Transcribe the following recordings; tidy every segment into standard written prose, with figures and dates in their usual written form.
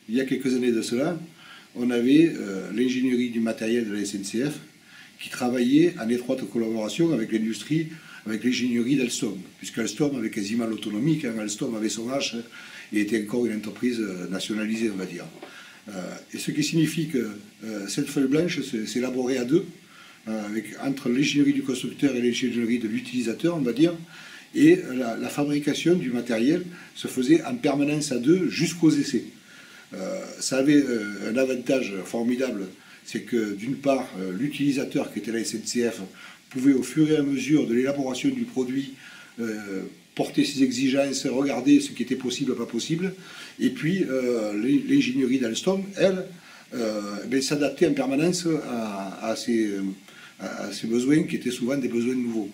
il y a quelques années de cela, on avait l'ingénierie du matériel de la SNCF qui travaillait en étroite collaboration avec l'industrie, avec l'ingénierie d'Alstom, puisque Alstom avait quasiment l'autonomie, quand Alstom avait son âge et était encore une entreprise nationalisée, on va dire. Et ce qui signifie que cette feuille blanche s'est élaborée à deux, entre l'ingénierie du constructeur et l'ingénierie de l'utilisateur, on va dire, et la fabrication du matériel se faisait en permanence à deux jusqu'aux essais. Ça avait un avantage formidable, c'est que d'une part, l'utilisateur qui était la SNCF pouvait au fur et à mesure de l'élaboration du produit porter ses exigences, regarder ce qui était possible ou pas possible, et puis l'ingénierie d'Alstom, elle, s'adaptait en permanence à ces besoins qui étaient souvent des besoins nouveaux.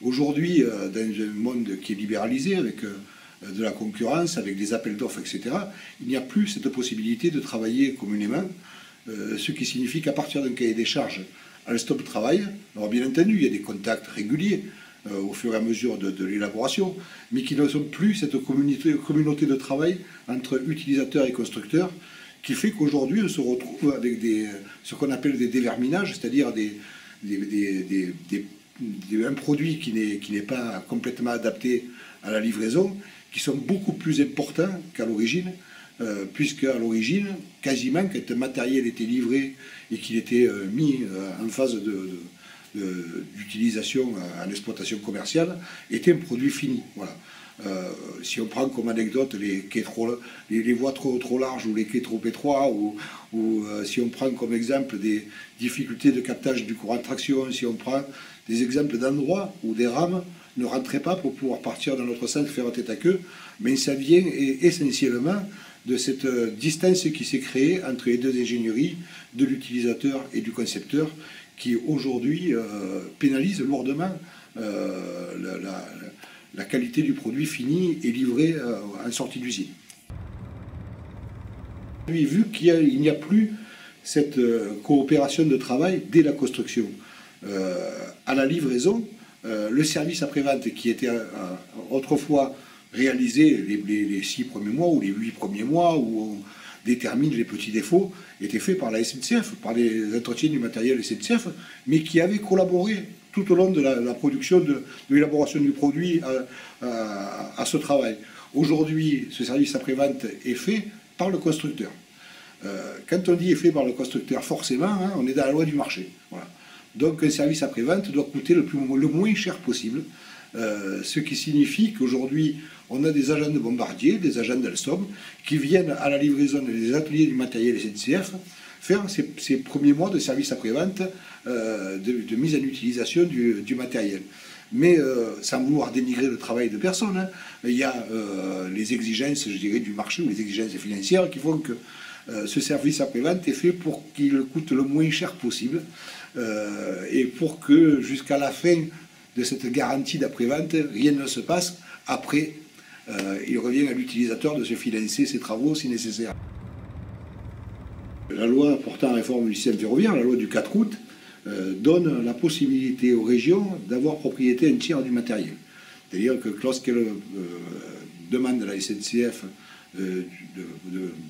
Aujourd'hui, dans un monde qui est libéralisé, avec de la concurrence, avec des appels d'offres, etc., il n'y a plus cette possibilité de travailler communément, ce qui signifie qu'à partir d'un cahier des charges, Alstom travaille. Alors bien entendu, il y a des contacts réguliers au fur et à mesure de l'élaboration, mais qui ne sont plus cette communauté de travail entre utilisateurs et constructeurs, qui fait qu'aujourd'hui, on se retrouve avec ce qu'on appelle des déverminages, c'est-à-dire un produit qui n'est pas complètement adapté à la livraison, qui sont beaucoup plus importants qu'à l'origine, puisque à l'origine, quasiment, quand un matériel était livré et qu'il était mis en phase d'utilisation en exploitation commerciale, était un produit fini. Voilà. Si on prend comme anecdote les voies trop larges ou les quais trop étroits, ou si on prend comme exemple des difficultés de captage du courant de traction, si on prend des exemples d'endroits où des rames ne rentraient pas pour pouvoir partir dans notre sens, faire tête à queue, mais ça vient essentiellement de cette distance qui s'est créée entre les deux ingénieries, de l'utilisateur et du concepteur, qui aujourd'hui pénalise lourdement la qualité du produit fini et livré en sortie d'usine. Vu qu'il n'y a plus cette coopération de travail dès la construction, à la livraison, le service après-vente qui était autrefois réalisé les 6 premiers mois ou les 8 premiers mois, où on détermine les petits défauts, était fait par la SNCF, par les entretiens du matériel SNCF, mais qui avait collaboré tout au long de la production, de l'élaboration du produit à ce travail. Aujourd'hui, ce service après-vente est fait par le constructeur. Quand on dit est fait par le constructeur, forcément, on est dans la loi du marché. Voilà. Donc un service après-vente doit coûter le moins cher possible, ce qui signifie qu'aujourd'hui, on a des agents de Bombardier, des agents d'Alstom, qui viennent à la livraison des ateliers du matériel SNCF faire ces premiers mois de service après-vente, de mise en utilisation du matériel. Mais sans vouloir dénigrer le travail de personne, il y a les exigences, je dirais, du marché ou les exigences financières qui font que ce service après-vente est fait pour qu'il coûte le moins cher possible et pour que jusqu'à la fin de cette garantie d'après-vente, rien ne se passe. Après, il revient à l'utilisateur de se financer ses travaux si nécessaire. La loi portant réforme du système ferroviaire, la loi du 4 août, donne la possibilité aux régions d'avoir propriété un tiers du matériel. C'est-à-dire que lorsqu'elle demande à la SNCF de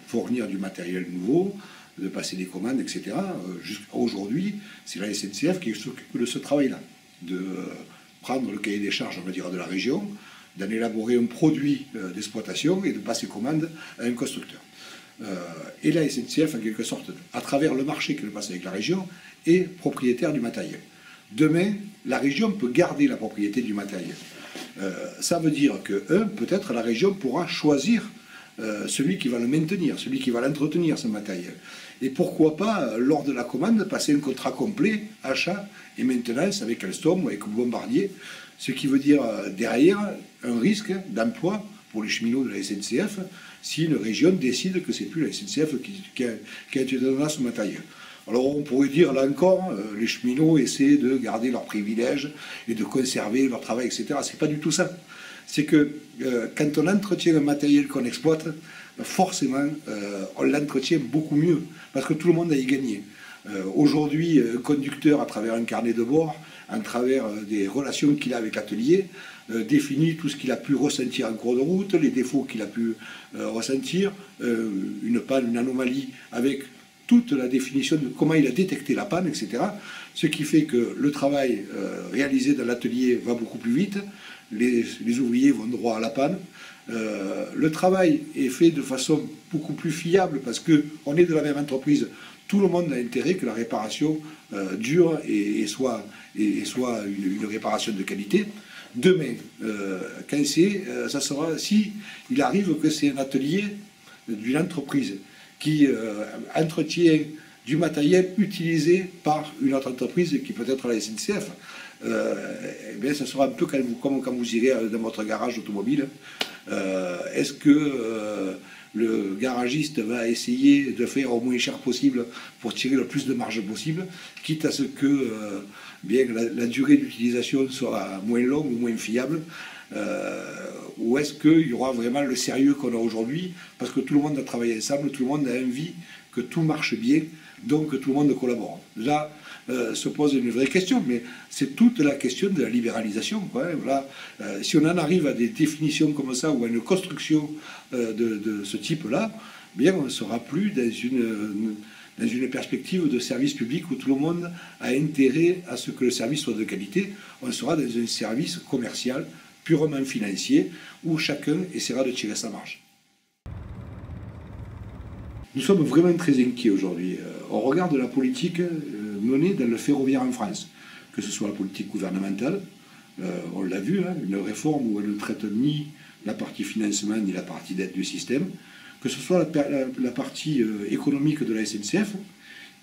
fournir du matériel nouveau, de passer des commandes, etc., jusqu'à aujourd'hui, c'est la SNCF qui s'occupe de ce travail-là, de prendre le cahier des charges, on va dire, de la région, d'en élaborer un produit d'exploitation et de passer commande à un constructeur. Et la SNCF, en quelque sorte, à travers le marché qu'elle passe avec la région, est propriétaire du matériel. Demain, la région peut garder la propriété du matériel. Ça veut dire que, peut-être la région pourra choisir celui qui va le maintenir, celui qui va l'entretenir, ce matériel. Et pourquoi pas, lors de la commande, passer un contrat complet, achat et maintenance avec Alstom ou avec Bombardier, ce qui veut dire derrière un risque d'emploi pour les cheminots de la SNCF si une région décide que c'est plus la SNCF qui a été donnée ce matériel. Alors on pourrait dire là encore, les cheminots essaient de garder leurs privilèges et de conserver leur travail, etc. C'est pas du tout ça. C'est que quand on entretient un matériel qu'on exploite, forcément on l'entretient beaucoup mieux, parce que tout le monde a y gagné. Aujourd'hui, un conducteur, à travers un carnet de bord, à travers des relations qu'il a avec l'atelier, définit tout ce qu'il a pu ressentir en cours de route, les défauts qu'il a pu ressentir, une panne, une anomalie, avec toute la définition de comment il a détecté la panne, etc. Ce qui fait que le travail réalisé dans l'atelier va beaucoup plus vite, les ouvriers vont droit à la panne. Le travail est fait de façon beaucoup plus fiable parce qu'on est de la même entreprise. Tout le monde a intérêt que la réparation dure et soit une réparation de qualité. Demain, quand ça sera, si il arrive que c'est un atelier d'une entreprise qui entretient du matériel utilisé par une autre entreprise qui peut être la SNCF, eh bien, ça sera un peu comme quand vous irez dans votre garage automobile. Est-ce que le garagiste va essayer de faire au moins cher possible pour tirer le plus de marge possible, quitte à ce que bien, la durée d'utilisation soit moins longue ou moins fiable, ou est-ce qu'il y aura vraiment le sérieux qu'on a aujourd'hui, parce que tout le monde a travaillé ensemble, tout le monde a envie que tout marche bien, donc que tout le monde collabore. Là se pose une vraie question, mais c'est toute la question de la libéralisation, quoi, hein, voilà. Si on en arrive à des définitions comme ça, ou à une construction de ce type-là, bien on ne sera plus dans une perspective de service public où tout le monde a intérêt à ce que le service soit de qualité. On sera dans un service commercial, purement financier, où chacun essaiera de tirer sa marge. Nous sommes vraiment très inquiets aujourd'hui. On regarde la politique menée dans le ferroviaire en France, que ce soit la politique gouvernementale, on l'a vu, hein, une réforme où elle ne traite ni la partie financement ni la partie dette du système, que ce soit la partie économique de la SNCF,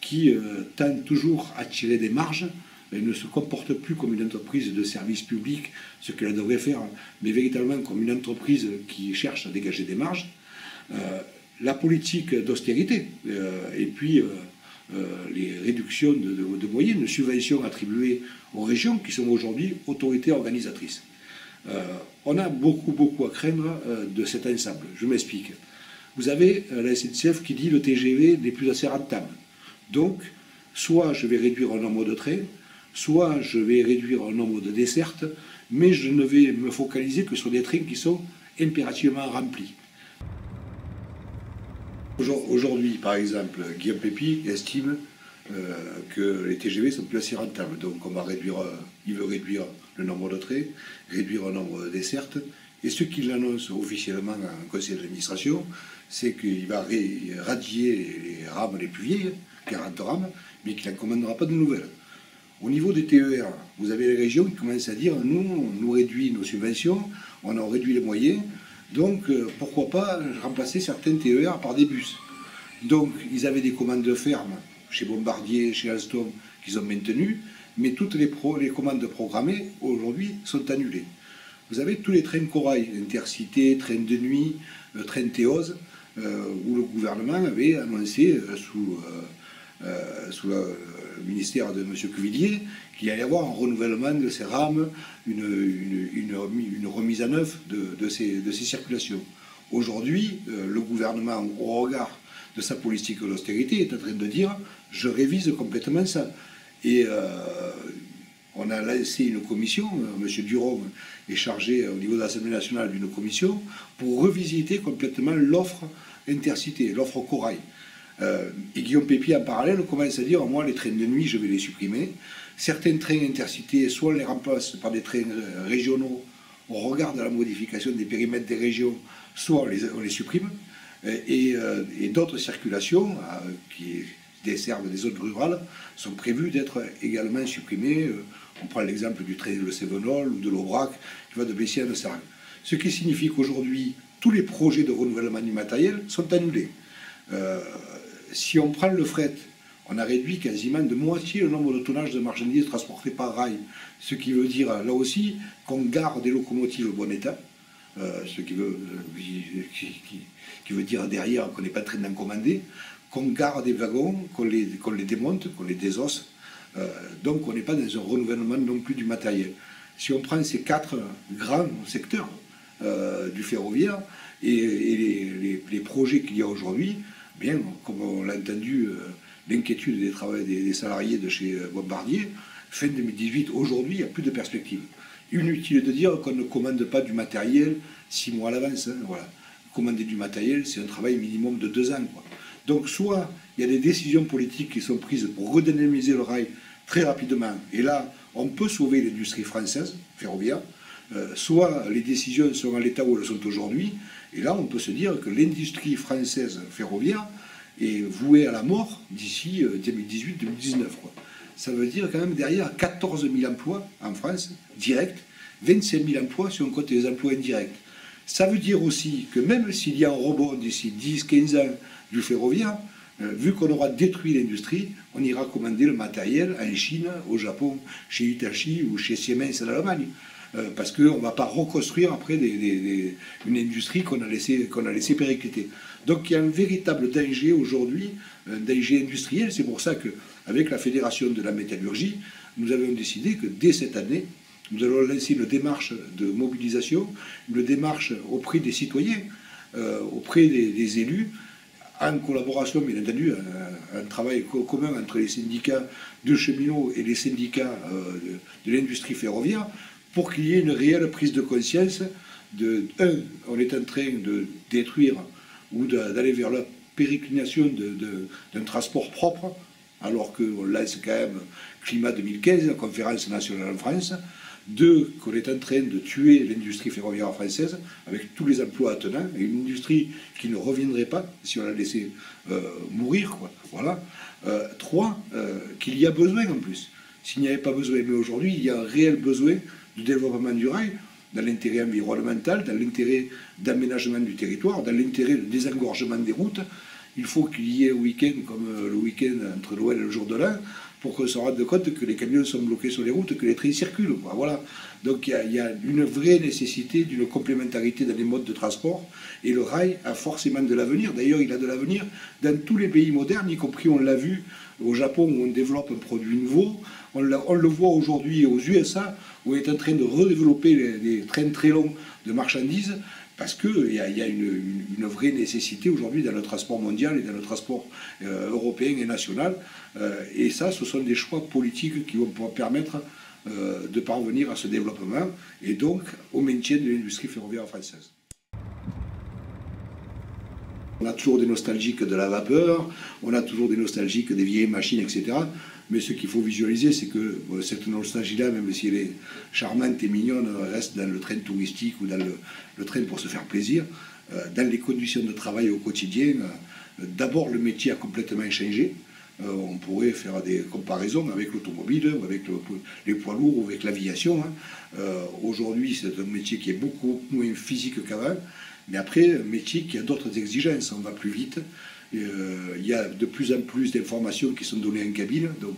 qui tend toujours à tirer des marges. Elle ne se comporte plus comme une entreprise de service public, ce qu'elle devrait faire, mais véritablement comme une entreprise qui cherche à dégager des marges. La politique d'austérité, et puis les réductions de moyens, de subventions attribuées aux régions qui sont aujourd'hui autorités organisatrices. On a beaucoup à craindre de cet ensemble. Je m'explique. Vous avez la SNCF qui dit le TGV n'est plus assez rentable. Donc, soit je vais réduire un nombre de trains, soit je vais réduire un nombre de dessertes, mais je ne vais me focaliser que sur des trains qui sont impérativement remplis. Aujourd'hui, par exemple, Guillaume Pépi estime que les TGV sont plus assez rentables. Donc il veut réduire le nombre de trains, réduire le nombre de dessertes. Et ce qu'il annonce officiellement en conseil d'administration, c'est qu'il va radier les rames les plus vieilles, 40 rames, mais qu'il n'en commandera pas de nouvelles. Au niveau des TER, vous avez les régions qui commencent à dire nous, on nous réduit nos subventions, on a réduit les moyens, donc pourquoi pas remplacer certains TER par des bus. Donc ils avaient des commandes de ferme chez Bombardier, chez Alstom, qu'ils ont maintenues, mais toutes les commandes programmées aujourd'hui sont annulées. Vous avez tous les trains corail, Intercité, train de nuit, train Théose, où le gouvernement avait annoncé sous le ministère de M. Cuvillier qu'il allait y avoir un renouvellement de ces rames, une remise à neuf de ces circulations. Aujourd'hui, le gouvernement, au regard de sa politique d'austérité, est en train de dire « je révise complètement ça ». Et on a lancé une commission, M. Duron est chargé au niveau de l'Assemblée nationale d'une commission pour revisiter complètement l'offre Intercité, l'offre corail. Et Guillaume Pépi, en parallèle, commence à dire « moi, les trains de nuit, je vais les supprimer. Certains trains Intercités, soit on les remplace par des trains régionaux, on regarde la modification des périmètres des régions, soit on les supprime. Et d'autres circulations qui desservent des zones rurales sont prévues d'être également supprimées. On prend l'exemple du train de Cévenol ou de l'Aubrac qui va de Bessières à Sargues. Ce qui signifie qu'aujourd'hui, tous les projets de renouvellement du matériel sont annulés. Si on prend le fret, on a réduit quasiment de moitié le nombre de tonnages de marchandises transportés par rail, ce qui veut dire là aussi qu'on garde des locomotives bon état, ce qui veut dire derrière qu'on n'est pas en train d'en commander, qu'on garde des wagons, qu'on les démonte, qu'on les désosse, donc on n'est pas dans un renouvellement non plus du matériel. Si on prend ces 4 grands secteurs du ferroviaire et les projets qu'il y a aujourd'hui, bien, comme on l'a entendu l'inquiétude des salariés de chez Bombardier. Fin 2018, aujourd'hui, il n'y a plus de perspective. Inutile de dire qu'on ne commande pas du matériel 6 mois à l'avance. Hein, voilà. Commander du matériel, c'est un travail minimum de 2 ans. Quoi. Donc soit il y a des décisions politiques qui sont prises pour redynamiser le rail très rapidement, et là, on peut sauver l'industrie française ferroviaire, soit les décisions sont à l'état où elles sont aujourd'hui, et là, on peut se dire que l'industrie française ferroviaire est vouée à la mort d'ici 2018-2019. Ça veut dire quand même derrière 14 000 emplois en France, directs, 25 000 emplois si on compte les emplois indirects. Ça veut dire aussi que même s'il y a un rebond d'ici 10-15 ans du ferroviaire, vu qu'on aura détruit l'industrie, on ira commander le matériel en Chine, au Japon, chez Hitachi ou chez Siemens en Allemagne. Parce qu'on ne va pas reconstruire après une industrie qu'on a laissé péricliter. Donc il y a un véritable danger aujourd'hui, un danger industriel. C'est pour ça qu'avec la Fédération de la métallurgie, nous avons décidé que dès cette année, nous allons lancer une démarche de mobilisation, une démarche auprès des citoyens, auprès des élus, en collaboration, bien entendu, un travail commun entre les syndicats de cheminots et les syndicats de l'industrie ferroviaire, pour qu'il y ait une réelle prise de conscience on est en train de détruire ou d'aller vers la périclination d'un transport propre, alors qu'on lance quand même Climat 2015, la conférence nationale en France. 2, qu'on est en train de tuer l'industrie ferroviaire française avec tous les emplois attenants, et une industrie qui ne reviendrait pas si on la laissait mourir. Quoi. Voilà. 3, qu'il y a besoin en plus. S'il n'y avait pas besoin, mais aujourd'hui, il y a un réel besoin du développement du rail, dans l'intérêt environnemental, dans l'intérêt d'aménagement du territoire, dans l'intérêt de désengorgement des routes. Il faut qu'il y ait un week-end comme le week-end entre Noël et le jour de l'an, pour qu'on se rende compte que les camions sont bloqués sur les routes, que les trains circulent. Quoi. Voilà. Donc il y a une vraie nécessité d'une complémentarité dans les modes de transport, et le rail a forcément de l'avenir. D'ailleurs, il a de l'avenir dans tous les pays modernes, y compris, on l'a vu, au Japon où on développe un produit nouveau, on le voit aujourd'hui aux USA, où on est en train de redévelopper les trains très longs de marchandises, parce qu'il y a une vraie nécessité aujourd'hui dans le transport mondial et dans le transport européen et national. Et ça, ce sont des choix politiques qui vont pouvoir permettre de parvenir à ce développement et donc au maintien de l'industrie ferroviaire française. On a toujours des nostalgiques de la vapeur, on a toujours des nostalgiques des vieilles machines, etc. Mais ce qu'il faut visualiser, c'est que cette nostalgie-là, même si elle est charmante et mignonne, reste dans le train touristique ou dans le train pour se faire plaisir. Dans les conditions de travail au quotidien, d'abord le métier a complètement changé. On pourrait faire des comparaisons avec l'automobile, avec les poids lourds, ou avec l'aviation. Aujourd'hui, c'est un métier qui est beaucoup moins physique qu'avant. Mais après, un métier qui a d'autres exigences, on va plus vite. Il y a de plus en plus d'informations qui sont données en cabine, donc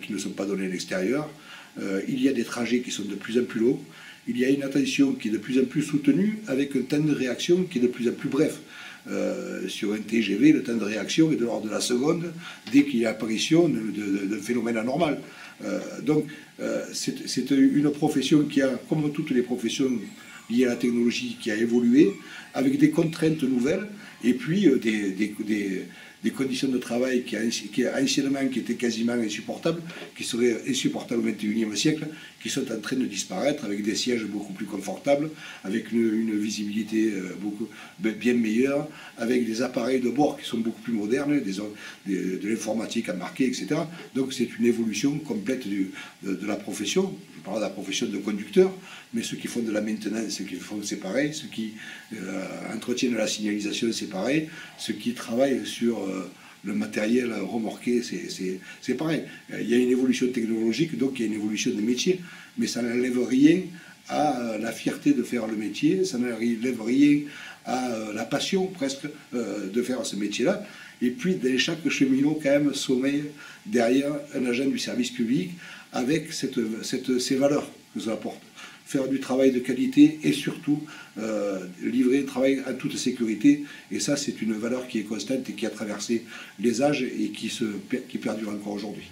qui ne sont pas données à l'extérieur. Il y a des trajets qui sont de plus en plus longs. Il y a une attention qui est de plus en plus soutenue, avec un temps de réaction qui est de plus en plus bref. Sur un TGV, le temps de réaction est de l'ordre de la seconde, dès qu'il y a apparition d'un phénomène anormal. Donc c'est une profession qui a, comme toutes les professions liées à la technologie, qui a évolué, avec des contraintes nouvelles, et puis des conditions de travail qui anciennement qui étaient quasiment insupportables, qui seraient insupportables au XXIe siècle, qui sont en train de disparaître, avec des sièges beaucoup plus confortables, avec une visibilité bien meilleure, avec des appareils de bord qui sont beaucoup plus modernes, de l'informatique embarquée, etc. Donc c'est une évolution complète de la profession. Je parle de la profession de conducteur, mais ceux qui font de la maintenance, ceux qui font, c'est pareil, ceux qui entretiennent la signalisation, c'est pareil, ceux qui travaillent sur le matériel remorqué, c'est pareil. Il y a une évolution technologique, donc il y a une évolution des métiers, mais ça n'enlève rien à la fierté de faire le métier, ça n'enlève rien à la passion presque de faire ce métier-là. Et puis, dans chaque cheminot, quand même, sommeille derrière un agent du service public avec ces valeurs que ça apporte. Faire du travail de qualité et surtout livrer un travail en toute sécurité. Et ça, c'est une valeur qui est constante et qui a traversé les âges et qui perdure encore aujourd'hui.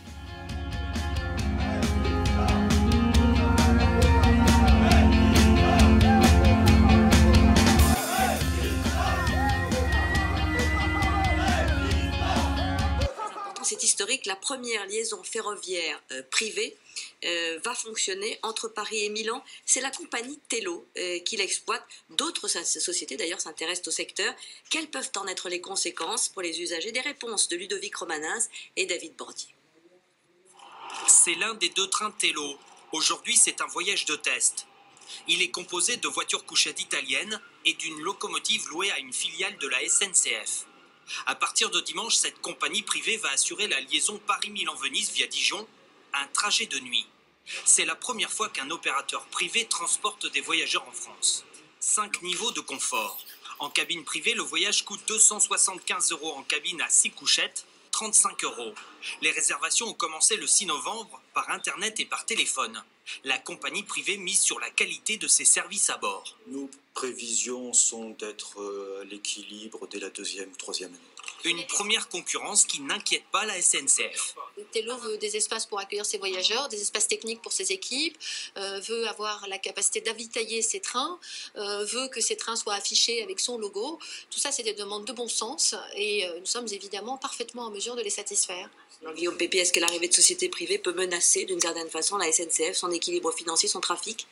c'est historique, la première liaison ferroviaire privée va fonctionner entre Paris et Milan. C'est la compagnie Tello qui l'exploite. D'autres sociétés d'ailleurs s'intéressent au secteur. Quelles peuvent en être les conséquences pour les usagers? Des réponses de Ludovic Romanens et David Bordier. C'est l'un des 2 trains Tello. Aujourd'hui, c'est un voyage de test. Il est composé de voitures couchettes italiennes et d'une locomotive louée à une filiale de la SNCF. À partir de dimanche, cette compagnie privée va assurer la liaison Paris-Milan-Venise via Dijon, un trajet de nuit. C'est la première fois qu'un opérateur privé transporte des voyageurs en France. 5 niveaux de confort. En cabine privée, le voyage coûte 275 € en cabine à 6 couchettes, 35 €. Les réservations ont commencé le 6 novembre par Internet et par téléphone. La compagnie privée mise sur la qualité de ses services à bord. Nos prévisions sont d'être à l'équilibre dès la 2e ou 3e année. Une première concurrence qui n'inquiète pas la SNCF. Tello veut des espaces pour accueillir ses voyageurs, des espaces techniques pour ses équipes, veut avoir la capacité d'avitailler ses trains, veut que ses trains soient affichés avec son logo. Tout ça, c'est des demandes de bon sens et nous sommes évidemment parfaitement en mesure de les satisfaire. Alors, Guillaume Pépé, est-ce que l'arrivée de sociétés privées peut menacer d'une certaine façon la SNCF, son équilibre financier, son trafic?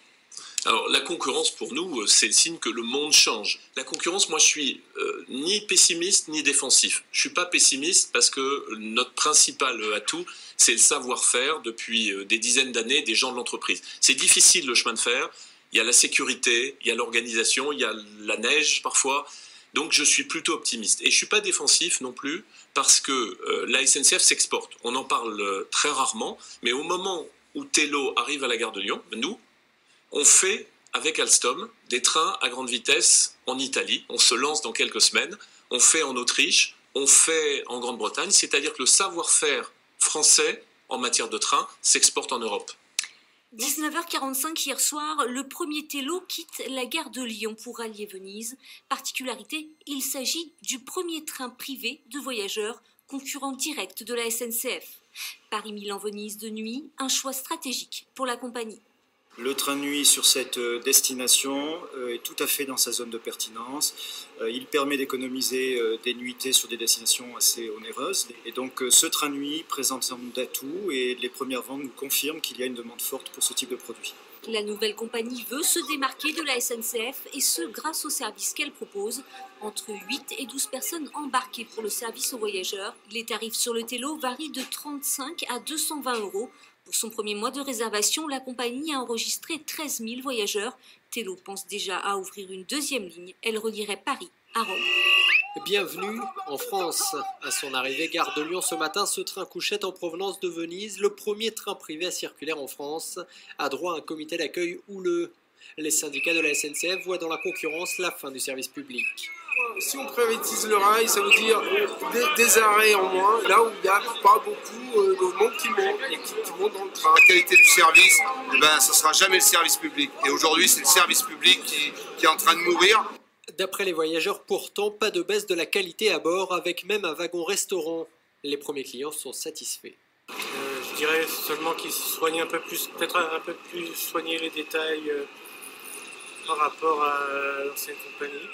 Alors la concurrence pour nous, c'est le signe que le monde change. La concurrence, moi je suis ni pessimiste ni défensif. Je suis pas pessimiste parce que notre principal atout, c'est le savoir-faire depuis des dizaines d'années des gens de l'entreprise. C'est difficile le chemin de fer, il y a la sécurité, il y a l'organisation, il y a la neige parfois. Donc je suis plutôt optimiste. Et je suis pas défensif non plus parce que la SNCF s'exporte. On en parle très rarement, mais au moment où Tello arrive à la gare de Lyon, nous, on fait, avec Alstom, des trains à grande vitesse en Italie. On se lance dans quelques semaines. On fait en Autriche, on fait en Grande-Bretagne. C'est-à-dire que le savoir-faire français en matière de train s'exporte en Europe. 19h45 hier soir, le premier Tello quitte la gare de Lyon pour rallier Venise. Particularité, il s'agit du premier train privé de voyageurs concurrent direct de la SNCF. Paris-Milan-Venise de nuit, un choix stratégique pour la compagnie. Le train de nuit sur cette destination est tout à fait dans sa zone de pertinence. Il permet d'économiser des nuitées sur des destinations assez onéreuses. Et donc ce train de nuit présente un nombre d'atouts et les premières ventes nous confirment qu'il y a une demande forte pour ce type de produit. La nouvelle compagnie veut se démarquer de la SNCF et ce grâce au service qu'elle propose. Entre 8 et 12 personnes embarquées pour le service aux voyageurs. Les tarifs sur le Tello varient de 35 à 220 €. Pour son premier mois de réservation, la compagnie a enregistré 13 000 voyageurs. Tello pense déjà à ouvrir une deuxième ligne. Elle relierait Paris à Rome. Bienvenue en France. À son arrivée gare de Lyon ce matin, ce train couchette en provenance de Venise, le premier train privé à circuler en France, a droit à un comité d'accueil houleux. Les syndicats de la SNCF voient dans la concurrence la fin du service public. Si on privatise le rail, ça veut dire des arrêts en moins, là où il n'y a pas beaucoup de monde qui monte et qui monte dans le train. La qualité du service, ça ne sera jamais le service public. Et aujourd'hui, c'est le service public qui est en train de mourir. D'après les voyageurs, pourtant, pas de baisse de la qualité à bord, avec même un wagon-restaurant. Les premiers clients sont satisfaits. Je dirais seulement qu'ils soignent un peu plus, peut-être un peu plus soigner les détails par rapport à l'ancienne compagnie.